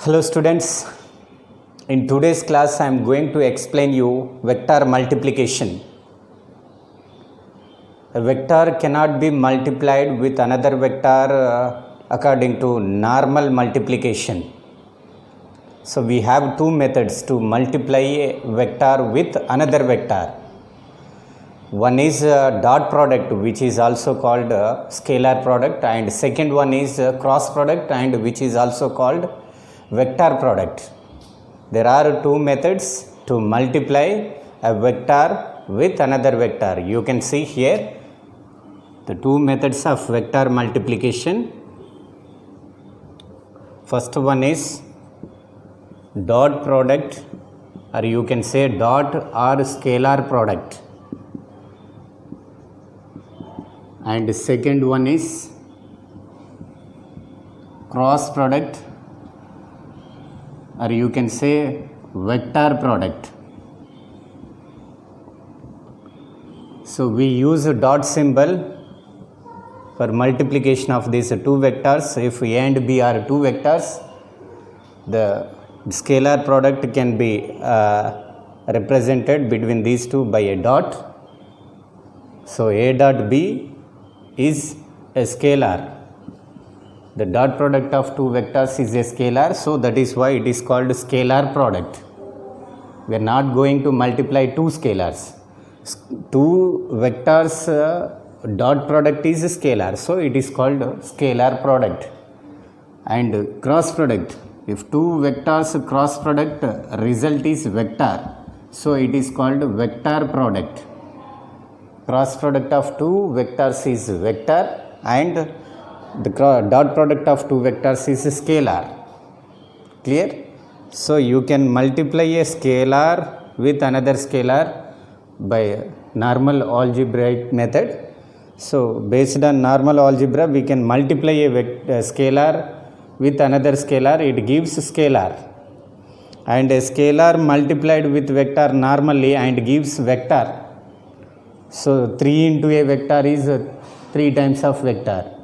Hello students, in today's class I am going to explain you vector multiplication. A vector cannot be multiplied with another vector according to normal multiplication. So we have two methods to multiply a vector with another vector. One is dot product, which is also called scalar product, and second one is cross product, and which is also called vector product. There are two methods to multiply a vector with another vector. You can see here the two methods of vector multiplication. First one is dot product, or you can say dot or scalar product, and second one is cross product, or you can say vector product. So we use a dot symbol for multiplication of these two vectors. If A and B are two vectors, the scalar product can be represented between these two by a dot. So A dot B is a scalar. The dot product of two vectors is a scalar, so that is why it is called scalar product. We are not going to multiply two scalars. Two vectors dot product is a scalar, so it is called scalar product. And cross product, if two vectors cross product result is vector, so it is called vector product. Cross product of two vectors is vector, and the dot product of two vectors is a scalar. Clear? So you can multiply a scalar with another scalar by normal algebraic method. So based on normal algebra, we can multiply a scalar with another scalar, it gives scalar. And a scalar multiplied with vector normally and gives vector. So 3 into a vector is 3 times of vector.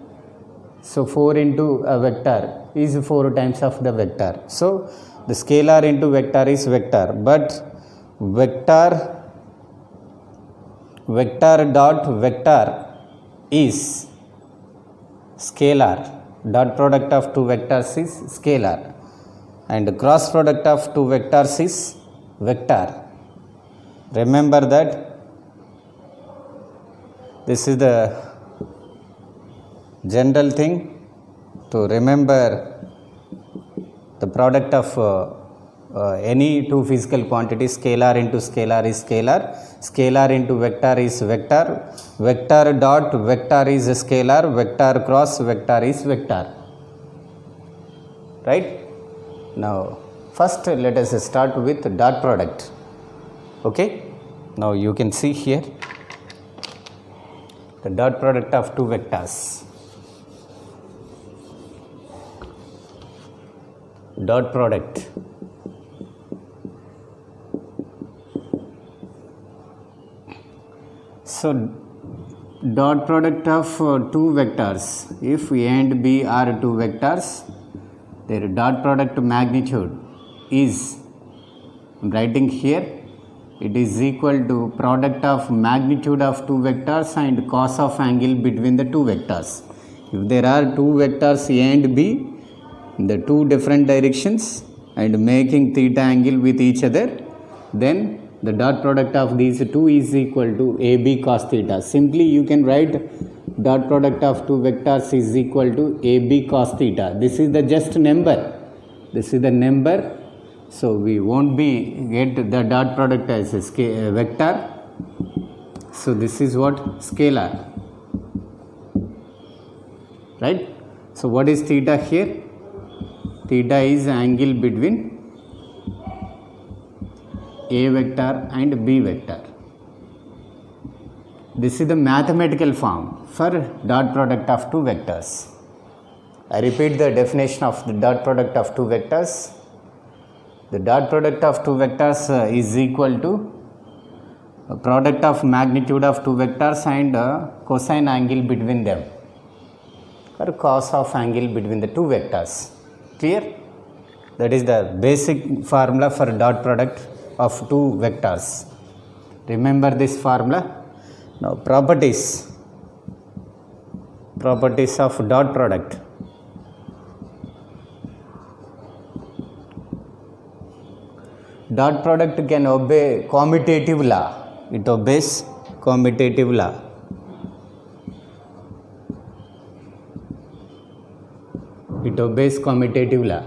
So 4 into a vector is 4 times of the vector. So the scalar into vector is vector, but vector dot vector is scalar. Dot product of two vectors is scalar, and cross product of two vectors is vector. Remember that this is the general thing to remember. The product of any two physical quantities, scalar into scalar is scalar, scalar into vector is vector, vector dot vector is scalar, vector cross vector is vector. Right? Now first let us start with dot product. Okay? Now you can see here the dot product of two vectors. Dot product. So dot product of two vectors, if A and B are two vectors, their dot product magnitude is, I am writing here, it is equal to product of magnitude of two vectors and cos of angle between the two vectors. If there are two vectors A and B in the two different directions and making theta angle with each other, then the dot product of these two is equal to AB cos theta. Simply you can write dot product of two vectors is equal to AB cos theta. This is the just number. This is the number. So we won't be get the dot product as a vector. So this is what? Scalar. Right? So what is theta here? Theta is angle between A vector and B vector. This is the mathematical form for dot product of two vectors. I repeat the definition of the dot product of two vectors. The dot product of two vectors is equal to a product of magnitude of two vectors and cosine angle between them, or cos of angle between the two vectors. Clear? That is the basic formula for dot product of two vectors. Remember this formula. Now properties of dot product. Dot product can obey commutative law. It obeys commutative law. It obeys commutative law.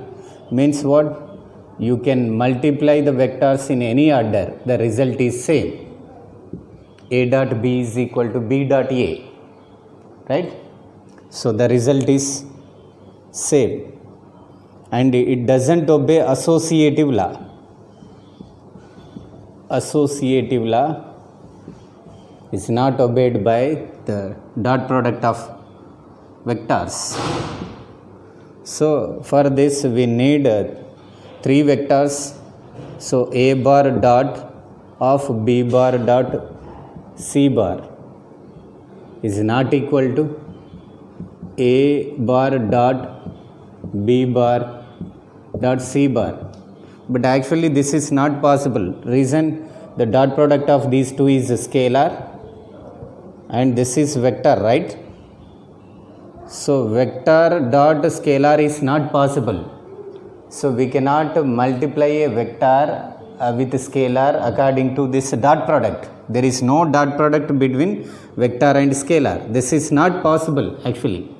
Means what? You can multiply the vectors in any order. The result is same. A dot B is equal to B dot A. Right? So the result is same. And it doesn't obey associative law. Associative law is not obeyed by the dot product of vectors. So for this we need three vectors. So A bar dot of B bar dot C bar is not equal to A bar dot B bar dot C bar. But actually this is not possible. Reason, the dot product of these two is a scalar and this is vector, right? So vector dot scalar is not possible. So we cannot multiply a vector with scalar according to this dot product. There is no dot product between vector and scalar. This is not possible actually.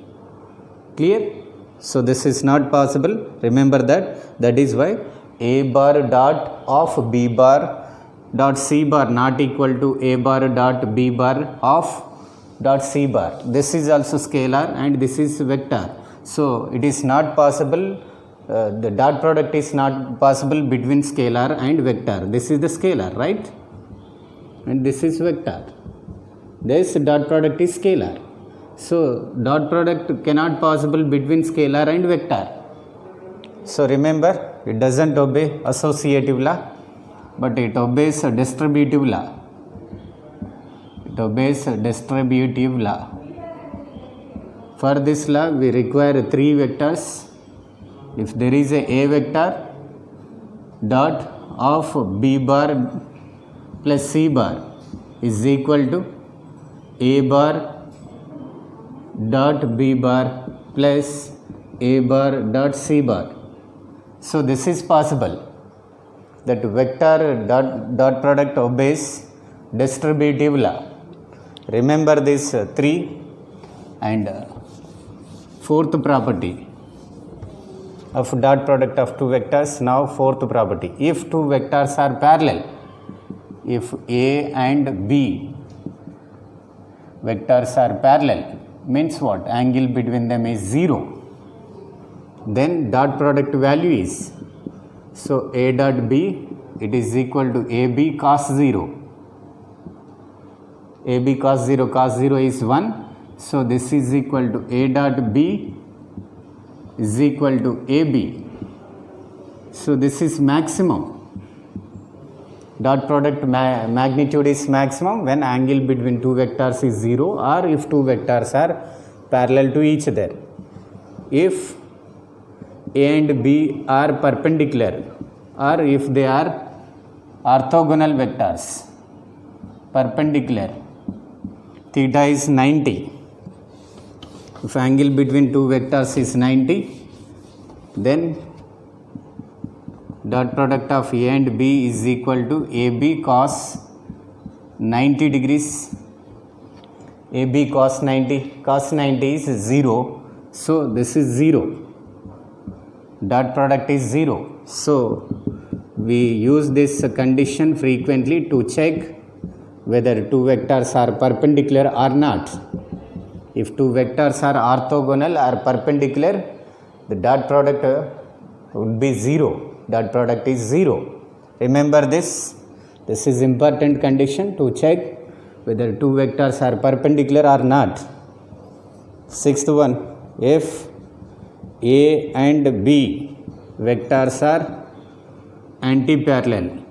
Clear? So this is not possible. Remember that. That is why A bar dot of B bar dot C bar not equal to A bar dot B bar of dot C bar. This is also scalar and this is vector. So it is not possible. The dot product is not possible between scalar and vector. This is the scalar, right? And this is vector. This dot product is scalar. So dot product cannot possible between scalar and vector. So remember, it doesn't obey associative law, but it obeys a distributive law. It obeys a distributive law. For this law, we require three vectors. If there is a vector dot of B bar plus C bar is equal to A bar dot B bar plus A bar dot C bar. So this is possible, that vector dot product obeys distributive law. Remember this three. And fourth property of dot product of two vectors. Now fourth property. If two vectors are parallel, if A and B vectors are parallel, means what? Angle between them is 0. Then dot product value is, so A dot B, it is equal to AB cos 0. AB cos 0 is 1. So this is equal to A dot B is equal to AB. So this is maximum. Dot product magnitude is maximum when angle between two vectors is 0 or if two vectors are parallel to each other. If A and B are perpendicular or if they are orthogonal vectors, perpendicular, theta is 90. If angle between two vectors is 90, then dot product of A and B is equal to AB cos 90 degrees. AB cos 90. Cos 90 is 0. So this is 0. Dot product is 0. So we use this condition frequently to check whether two vectors are perpendicular or not. If two vectors are orthogonal or perpendicular, the dot product would be 0. Dot product is 0. Remember this. This is important condition to check whether two vectors are perpendicular or not. Sixth one, if A and B vectors are anti-parallel,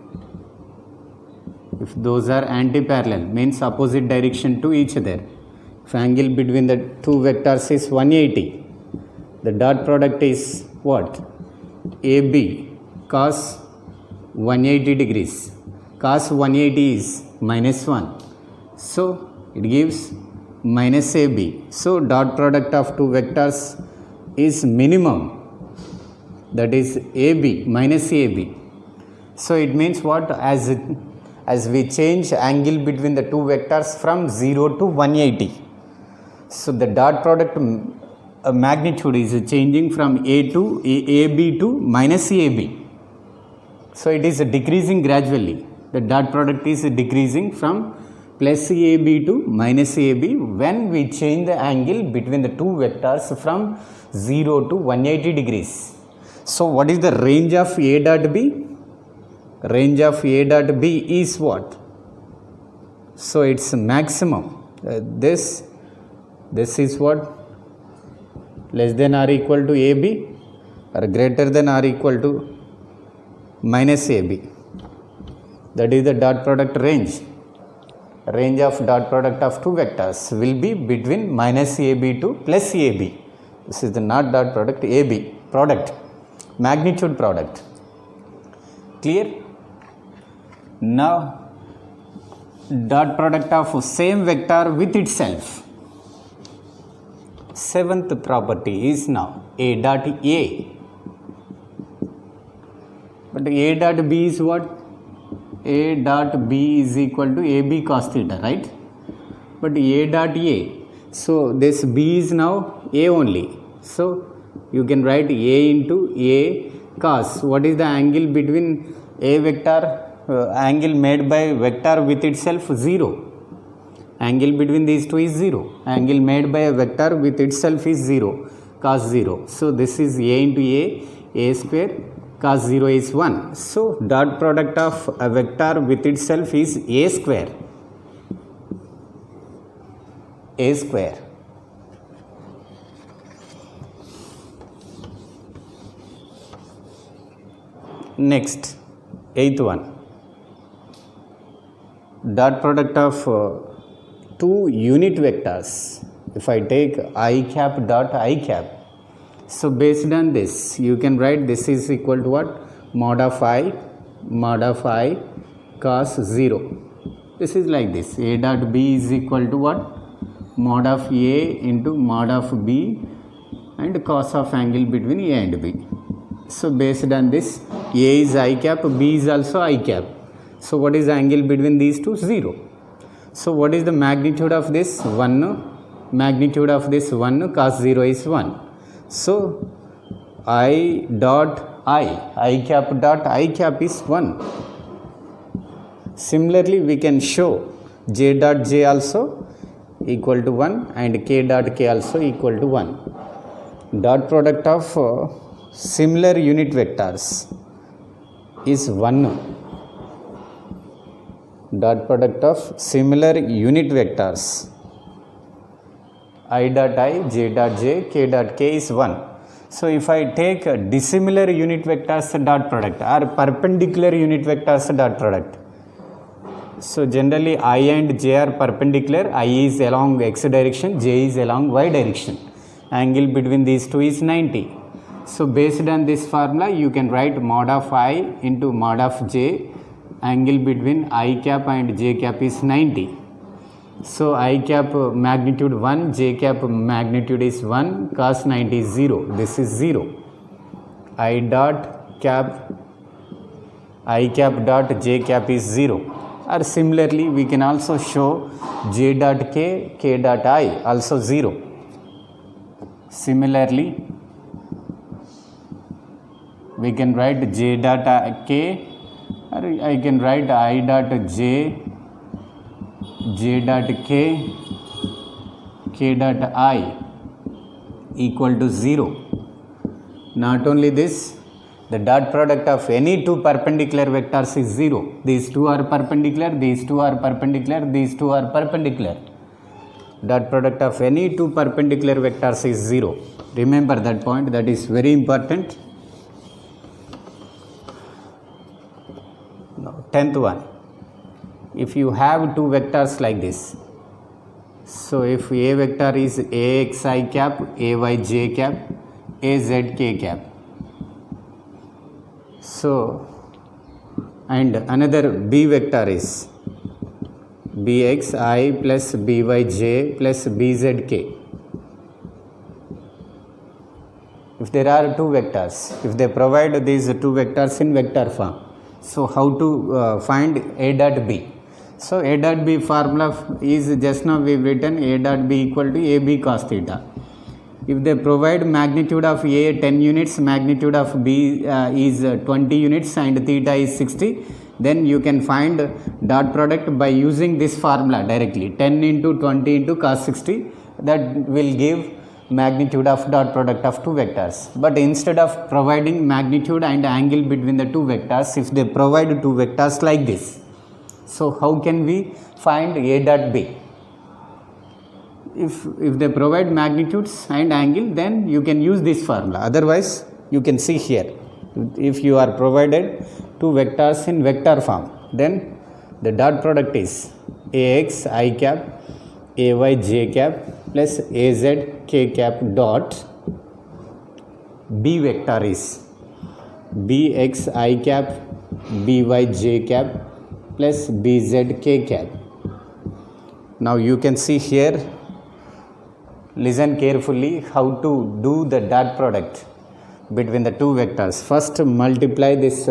if those are anti-parallel, means opposite direction to each other. If angle between the two vectors is 180, the dot product is what? AB cos 180 degrees. Cos 180 is minus 1. So it gives minus AB. So dot product of two vectors is minimum, that is AB minus AB. So it means what? As we change angle between the two vectors from 0 to 180. So the dot product magnitude is changing from AB to minus AB. So it is decreasing gradually. The dot product is decreasing from plus AB to minus AB when we change the angle between the two vectors from 0 to 180 degrees. So what is the range of A dot B? Range of A dot B is what? So it's maximum. This is what? Less than or equal to AB or greater than or equal to minus AB. That is the dot product range. Range of dot product of two vectors will be between minus AB to plus AB. This is the not dot product, AB product, magnitude product. Clear? Now dot product of same vector with itself. Seventh property is now A dot A. But A dot B is what? A dot B is equal to AB cos theta, right? But A dot A. So this B is now A only. So you can write A into A cos. What is the angle between A vector? Angle made by vector with itself 0. Angle between these two is 0. Angle made by a vector with itself is 0. Cos 0. So this is A into A square. Cos 0 is 1. So dot product of a vector with itself is A square. A square. Next, eighth one. Dot product of two unit vectors. If I take I cap dot I cap, so based on this you can write this is equal to what? Mod of I cos 0. This is like this. A dot B is equal to what? Mod of A into mod of B and cos of angle between A and B. So based on this, A is I cap, B is also I cap. So what is the angle between these two? 0. So what is the magnitude of this? 1. Magnitude of this 1, cos 0 is 1. So I dot I cap dot I cap is 1. Similarly we can show J dot J also equal to 1 and K dot K also equal to 1. Dot product of similar unit vectors is 1. Dot product of similar unit vectors I dot I, J dot J, K dot K is 1. So if I take dissimilar unit vectors dot product or perpendicular unit vectors dot product, so generally I and J are perpendicular. I is along x direction, J is along y direction. Angle between these two is 90. So based on this formula you can write mod of I into mod of J. Angle between I cap and J cap is 90. So I cap magnitude 1, J cap magnitude is 1, cos 90 is 0. This is 0. I cap dot J cap is 0. Or similarly we can also show J dot K, K dot I also 0. Similarly we can write J dot K, or I can write I dot J, J dot K, K dot I equal to 0. Not only this, the dot product of any two perpendicular vectors is 0. These two are perpendicular, these two are perpendicular, these two are perpendicular. Dot product of any two perpendicular vectors is 0. Remember that point, that is very important. Now, 10th one. If you have two vectors like this, so if A vector is AXI cap, AYJ cap, AZK cap. So and another b vector is bxi plus byj plus bzk. If there are two vectors, if they provide these two vectors in vector form, so how to find a dot b? So a dot b formula is just now we have written a dot b equal to ab cos theta. If they provide magnitude of a 10 units, magnitude of b is 20 units and theta is 60, then you can find dot product by using this formula directly. 10 into 20 into cos 60, that will give magnitude of dot product of two vectors. But instead of providing magnitude and angle between the two vectors, if they provide two vectors like this, so how can we find a dot b? If they provide magnitudes and angle, then you can use this formula. Otherwise, you can see here, if you are provided two vectors in vector form, then the dot product is ax I cap ay j cap plus az k cap dot b vector is bx I cap by j cap plus bz k cap. Now you can see here, listen carefully how to do the dot product between the two vectors. First multiply this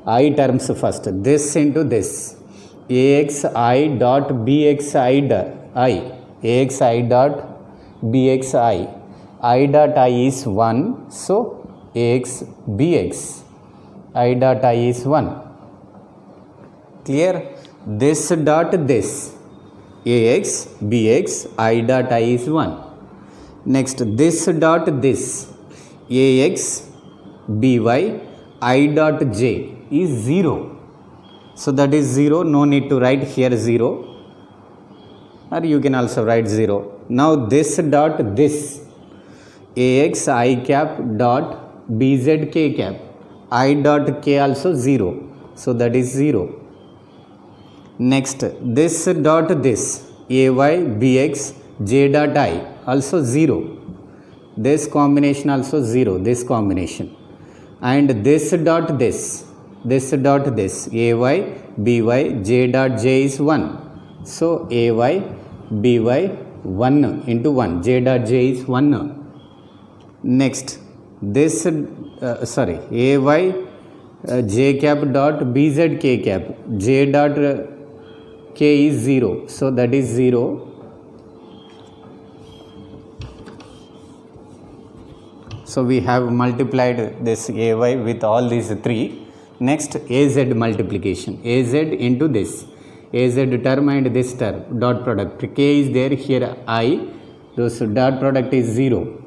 I terms first, this into this, axi dot bxi dot I, axi dot bxi, I dot I is 1, so ax bx, I dot I is 1. Clear? This dot this, ax bx, I dot I is 1. Next this dot this, ax by I dot j is 0. So that is 0, no need to write here 0, or you can also write 0. Now this dot this, ax I cap dot bz k cap, I dot k also 0, so that is 0. Next this dot this, ay bx j dot I also 0, this combination also 0, this combination. And this dot this dot this, ay by j dot j is 1, so ay by 1 into 1, j dot j is 1. Next this ay j cap dot bz k cap, j dot k is 0, so that is 0. So we have multiplied this ay with all these three. Next az multiplication, az into this, az term and this term, dot product, k is there here I, those dot product is 0,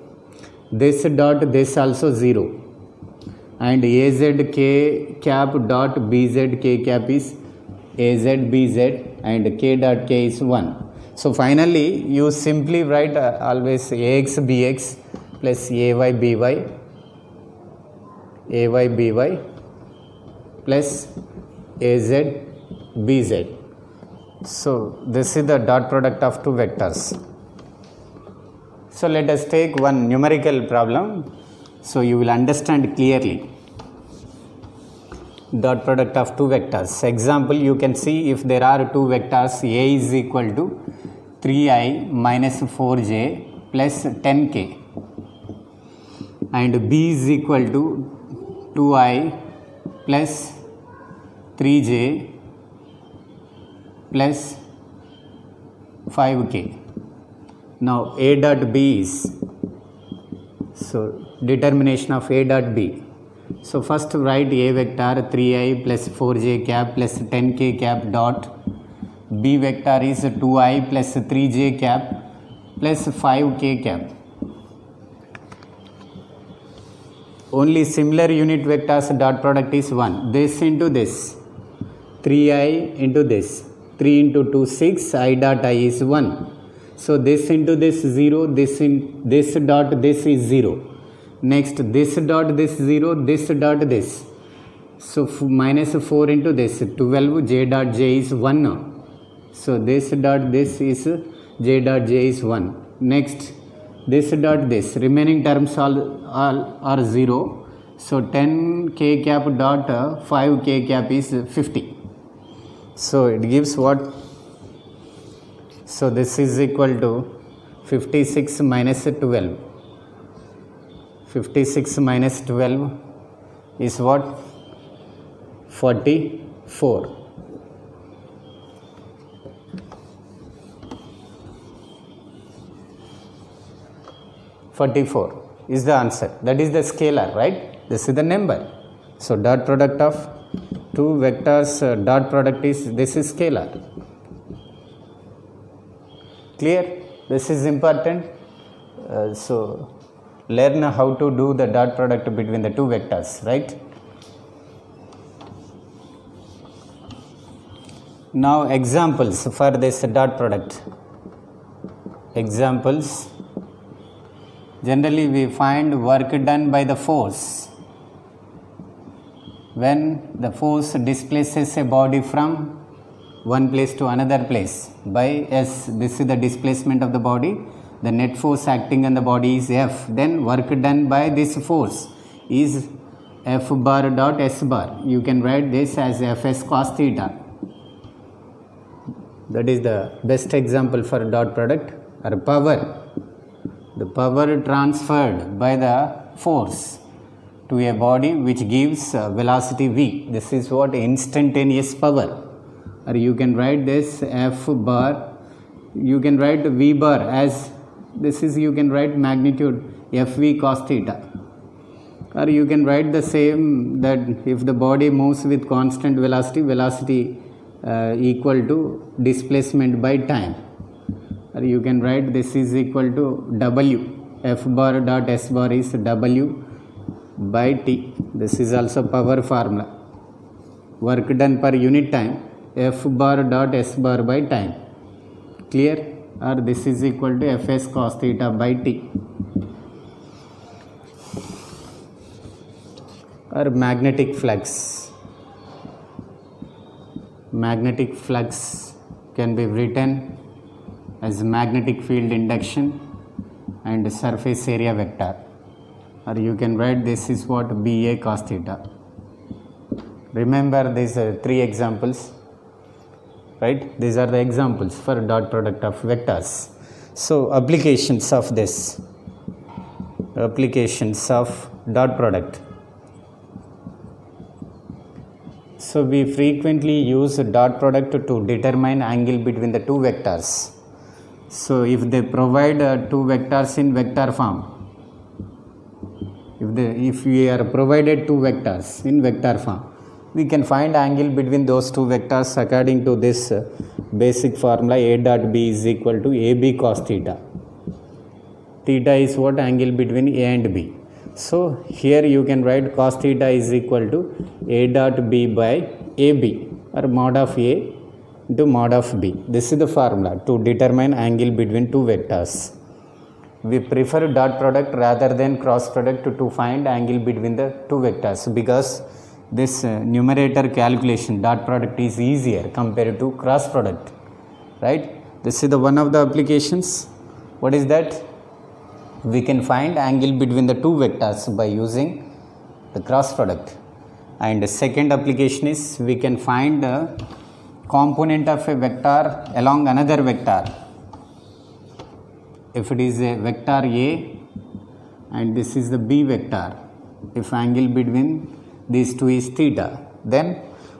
this dot this also 0, and az k cap dot bz k cap is az bz and k dot k is 1. So finally you simply write always ax bx plus ay by plus az bz. So this is the dot product of two vectors. So let us take one numerical problem, so you will understand clearly dot product of two vectors. Example, you can see if there are two vectors, a is equal to 3i minus 4j plus 10k, and b is equal to 2i plus 3j plus 5k. Now a dot b is, so determination of a dot b. So first write a vector 3i plus 4j cap plus 10k cap dot b vector is 2i plus 3j cap plus 5k cap. Only similar unit vectors dot product is 1. This into this, 3i into this, 3 into 2 6, I dot I is 1. So this into this 0, this dot this is 0. Next this dot this 0, this dot this. So minus 4 into this, 12, j dot j is 1. So this dot this is j dot j is 1. Next this dot this, remaining terms all are 0. So 10 k cap dot 5 k cap is 50. So it gives what? So this is equal to 56 minus 12. 56 minus 12 is what? 44. Is the answer. That is the scalar, right? This is the number. So dot product of two vectors, dot product is, this is scalar. Clear? This is important. So learn how to do the dot product between the two vectors, right? Now examples for this dot product. Examples. Generally we find work done by the force when the force displaces a body from one place to another place by S. This is the displacement of the body. The net force acting on the body is F. Then work done by this force is F bar dot S bar. You can write this as Fs cos theta. That is the best example for dot product. Or power. The power transferred by the force to a body which gives velocity v. This is what? Instantaneous power. Or you can write this F bar. You can write v bar as this is, you can write magnitude Fv cos theta. Or you can write the same, that if the body moves with constant velocity equal to displacement by time. Or you can write this is equal to W. F bar dot S bar is W by T. This is also power formula. Work done per unit time, F bar dot S bar by time. Clear? Or this is equal to Fs cos theta by T. Or magnetic flux. Magnetic flux can be written as magnetic field induction and surface area vector. Or you can write this is what? Ba cos theta. Remember these three examples, right? These are the examples for dot product of vectors. So applications of this, applications of dot product. So we frequently use dot product to determine angle between the two vectors. So if they provide two vectors in vector form, if we are provided two vectors in vector form, we can find angle between those two vectors according to this basic formula. A dot B is equal to AB cos theta. Theta is what? Angle between A and B. So here you can write cos theta is equal to A dot B by AB, or mod of A into mod of B. This is the formula to determine angle between two vectors. We prefer dot product rather than cross product to find angle between the two vectors, because this numerator calculation, dot product, is easier compared to cross product, right? This is the one of the applications. What is that? We can find angle between the two vectors by using the cross product. And the second application is we can find the component of a vector along another vector. If it is a vector A and this is the B vector, if angle between these two is theta, then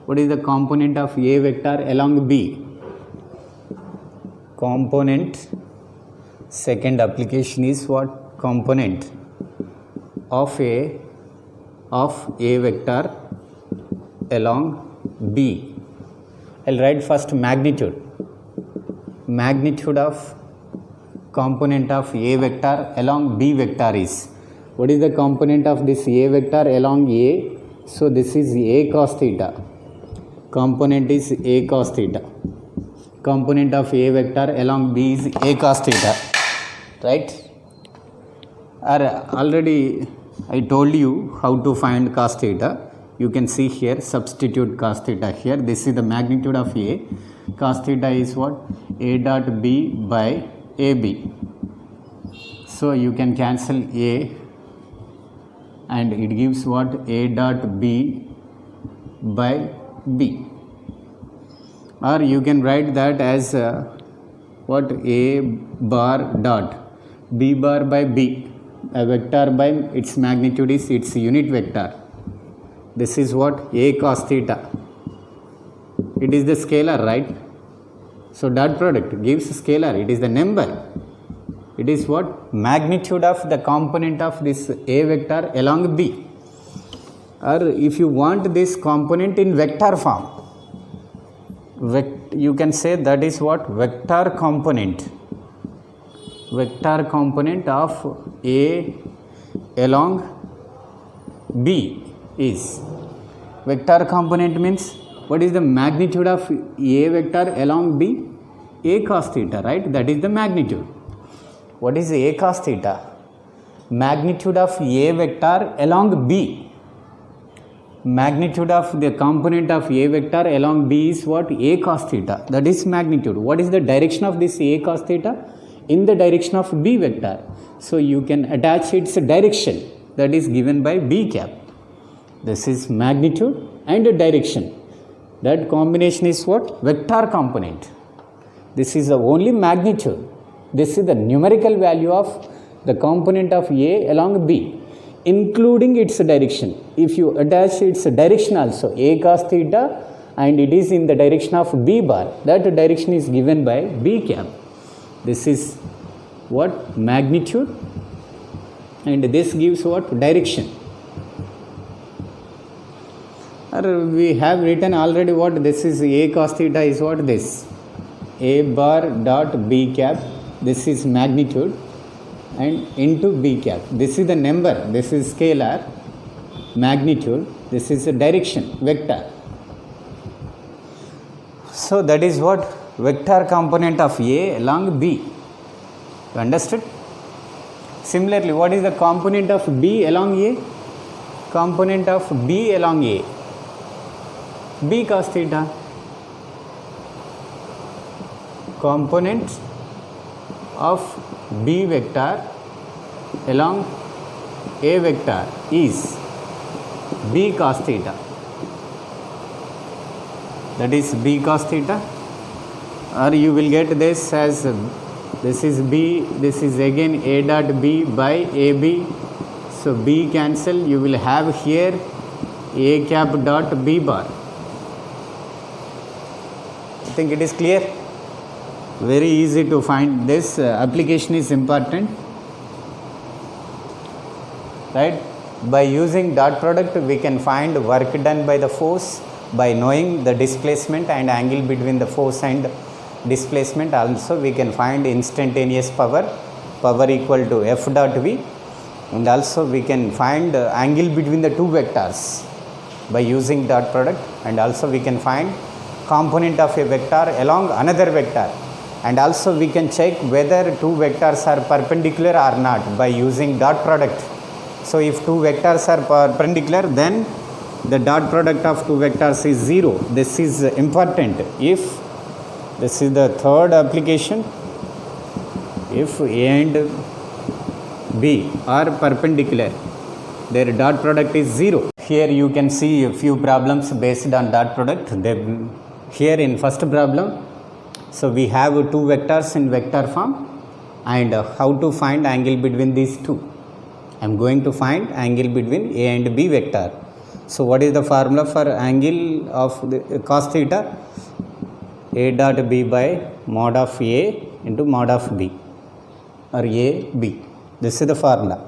what is the component of A vector along B? Component, second application is what? Component of A vector along B. I'll write first magnitude. Magnitude of component of A vector along B vector is, what is the component of this A vector along A? So this is A cos theta. Component is A cos theta. Component of A vector along B is A cos theta, right? Already I told you how to find cos theta. You can see here, substitute cos theta here. This is the magnitude of A. Cos theta is what? A dot B by AB. So you can cancel A and it gives what? A dot B by B. Or you can write that as what? A bar dot B bar by B. A vector by its magnitude is its unit vector. This is what? A cos theta. It is the scalar, right? So dot product gives scalar. It is the number. It is what? Magnitude of the component of this A vector along B. Or if you want this component in vector form, you can say that is what? Vector component. Vector component of A along B is. Vector component means what is the magnitude of A vector along B? A cos theta, right? That is the magnitude. What is A cos theta? Magnitude of A vector along B. Magnitude of the component of A vector along B is what? A cos theta. That is magnitude. What is the direction of this A cos theta? In the direction of B vector. So you can attach its direction, that is given by B cap. This is magnitude and direction. That combination is what? Vector component. This is the only magnitude. This is the numerical value of the component of A along B, including its direction. If you attach its direction also, A cos theta, and it is in the direction of B bar, that direction is given by B cap. This is what? Magnitude, and this gives what? Direction. Or we have written already what? This is A cos theta is what? This A bar dot B cap. This is magnitude and into B cap. This is the number. This is scalar. Magnitude. This is a direction, vector. So that is what? Vector component of A along B. You understood? Similarly, what is the component of B along A? Component of B along A. B cos theta. Component of B vector along A vector is B cos theta. That is B cos theta. Or you will get this as this is B, this is again A dot B by AB. So B cancel, you will have here A cap dot B bar. I think it is clear. Very easy to find. This application is important, right? By using dot product we can find work done by the force by knowing the displacement and angle between the force and displacement. Also we can find instantaneous power equal to F dot V, and also we can find angle between the two vectors by using dot product, and also we can find component of a vector along another vector, and also we can check whether two vectors are perpendicular or not by using dot product. So if two vectors are perpendicular, then the dot product of two vectors is 0. This is important. If this is the third application, if A and B are perpendicular, their dot product is 0. Here you can see a few problems based on dot product. Here in first problem, so we have two vectors in vector form, and how to find angle between these two. I am going to find angle between A and B vector. So what is the formula for angle of the cos theta? A dot B by mod of A into mod of B, or A B. This is the formula.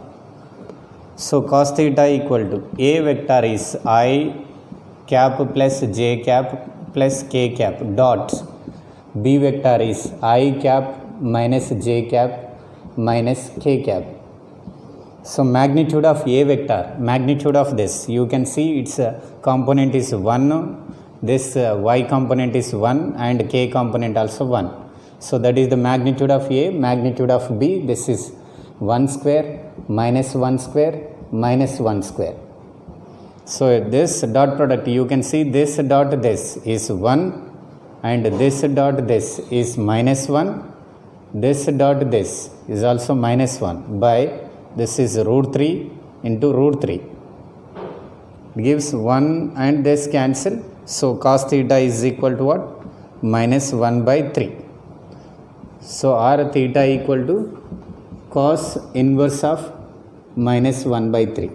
So cos theta equal to A vector is I cap plus J cap plus K cap dot B vector is I cap minus J cap minus K cap. So magnitude of A vector, magnitude of this, you can see its component is 1, this Y component is 1, and K component also 1. So that is the magnitude of A, magnitude of B, this is 1 square minus 1 square minus 1 square. So this dot product, you can see this dot this is 1, and this dot this is minus 1, this dot this is also minus 1 by this is root 3 into root 3. It gives 1 and this cancel. So cos theta is equal to what? Minus 1 by 3. So r theta equal to cos inverse of minus 1 by 3.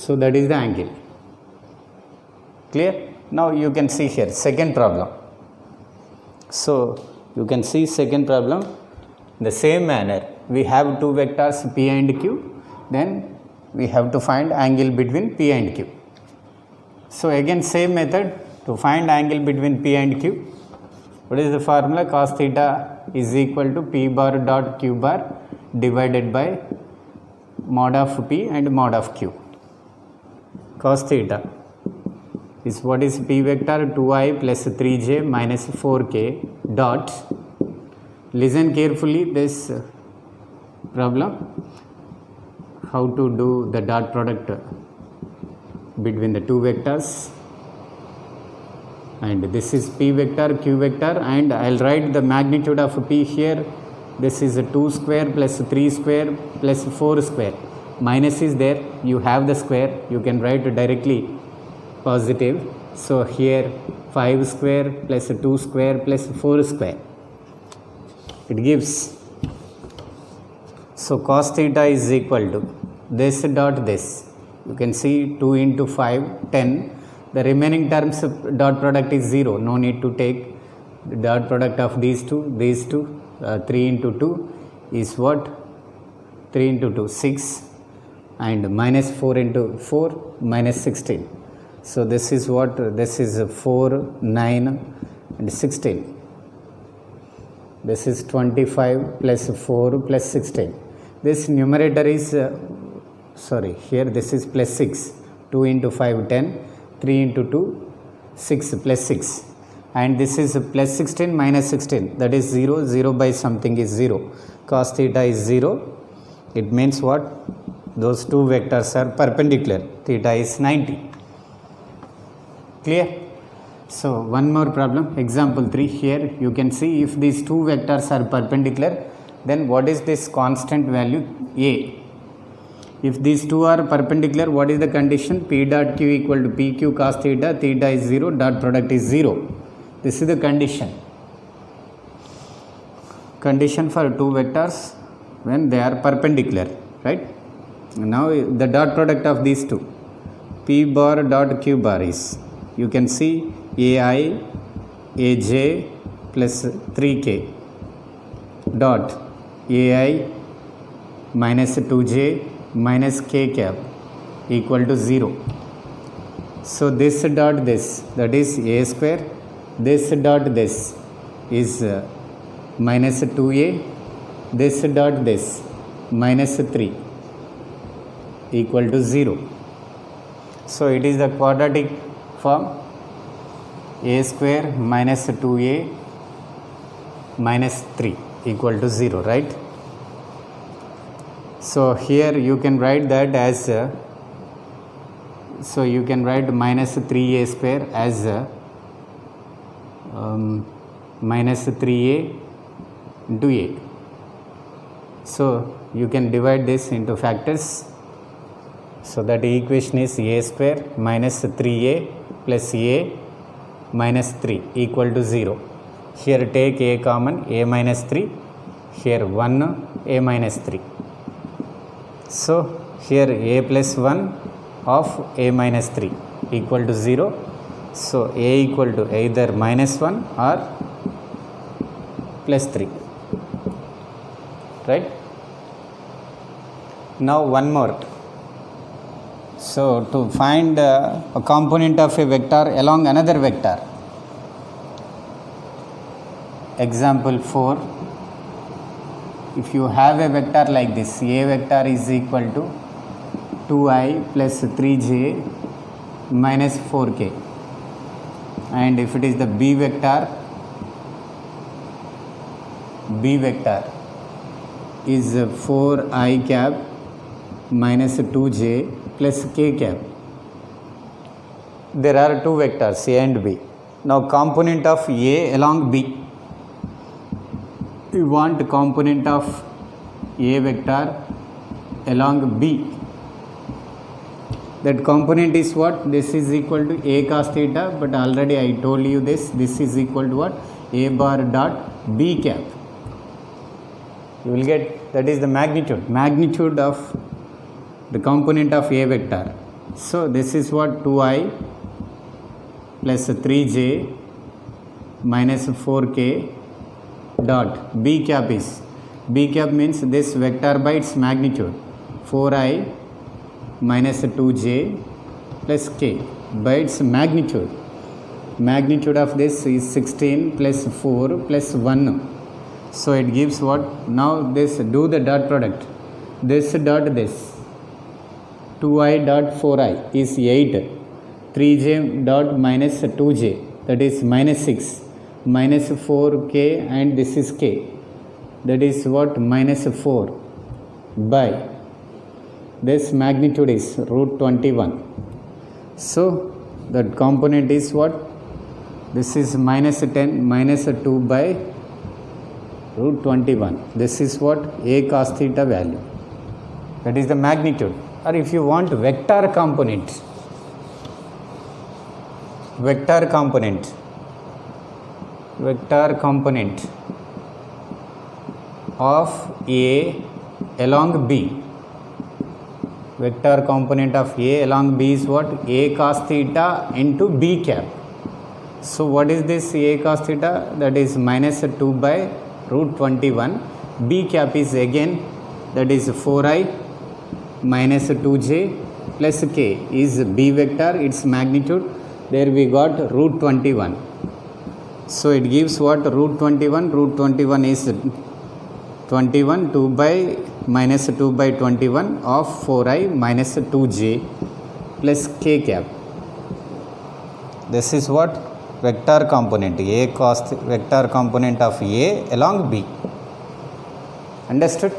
So that is the angle. Clear? Now you can see here second problem. So you can see second problem. In the same manner, we have two vectors P and Q. Then we have to find angle between P and Q. So again same method to find angle between P and Q. What is the formula? Cos theta is equal to P bar dot Q bar divided by mod of P and mod of Q. Cos theta is what is P vector 2i plus 3j minus 4k dot. Listen carefully this problem, how to do the dot product between the two vectors. And this is P vector, Q vector, and I'll write the magnitude of P here. This is 2 square plus 3 square plus 4 square. Minus is there, you have the square, you can write directly positive. So here 5 square plus 2 square plus 4 square. It gives, so cos theta is equal to this dot this. You can see 2 into 5, 10. The remaining terms dot product is 0. No need to take the dot product of these two. 3 into 2 is what? 3 into 2, 6. And minus 4 into 4, minus 16. So this is what? This is 4, 9 and 16. This is 25 plus 4 plus 16. This numerator is, here this is plus 6. 2 into 5, 10. 3 into 2, 6 plus 6. And this is plus 16 minus 16. That is 0. 0 by something is 0. Cos theta is 0. It means what? Those two vectors are perpendicular. Theta is 90. Clear? So one more problem. Example 3. Here you can see if these two vectors are perpendicular, then what is this constant value A? If these two are perpendicular, what is the condition? P dot Q equal to PQ cos theta, theta is 0, dot product is 0. This is the condition. Condition for two vectors when they are perpendicular, right? Now the dot product of these two, P bar dot Q bar is, you can see AI, AJ plus 3K dot AI minus 2J minus k cap equal to 0. So this dot this, that is a square. This dot this is minus 2a. This dot this minus 3 equal to 0. So it is the quadratic form. A square minus 2a minus 3 equal to 0, right? So here you can write that as so you can write minus 3a square as minus 3a into a. So you can divide this into factors. So that equation is a square minus 3a plus a minus 3 equal to 0. Here take a common, a minus 3. Here 1, a minus 3. So here a plus 1 of a minus 3 equal to 0. So a equal to either minus 1 or plus 3, right? Now one more. So to find a component of a vector along another vector. Example 4. If you have a vector like this, a vector is equal to 2i plus 3j minus 4k, and if it is the b vector is 4i cap minus 2j plus k cap. There are two vectors a and b. Now component of a along b. We want component of a vector along B. That component is what? This is equal to A cos theta, but already I told you this. This is equal to what? A bar dot B cap. You will get, that is the magnitude of the component of A vector. So this is what? 2i plus 3j minus 4k dot B cap is. B cap means this vector by its magnitude, 4i minus 2j plus k by its magnitude. Magnitude of this is 16 plus 4 plus 1. So it gives what? Now this, do the dot product. This dot this. 2i dot 4i is 8. 3j dot minus 2j, that is minus 6. Minus 4k and this is k. That is what? Minus 4 by this magnitude is root 21. So that component is what? This is minus 10 minus 2 by root 21. This is what? A cos theta value. That is the magnitude. Or if you want vector component of A along B. Vector component of A along B is what? A cos theta into B cap. So what is this A cos theta? That is minus 2 by root 21. B cap is again, that is 4i minus 2j plus k is B vector, its magnitude. There we got root 21. So it gives what? Root 21. Root 21 is 21, 2 by minus 2 by 21 of 4i minus 2j plus k cap. This is what? Vector component, A cos, vector component of A along B. Understood?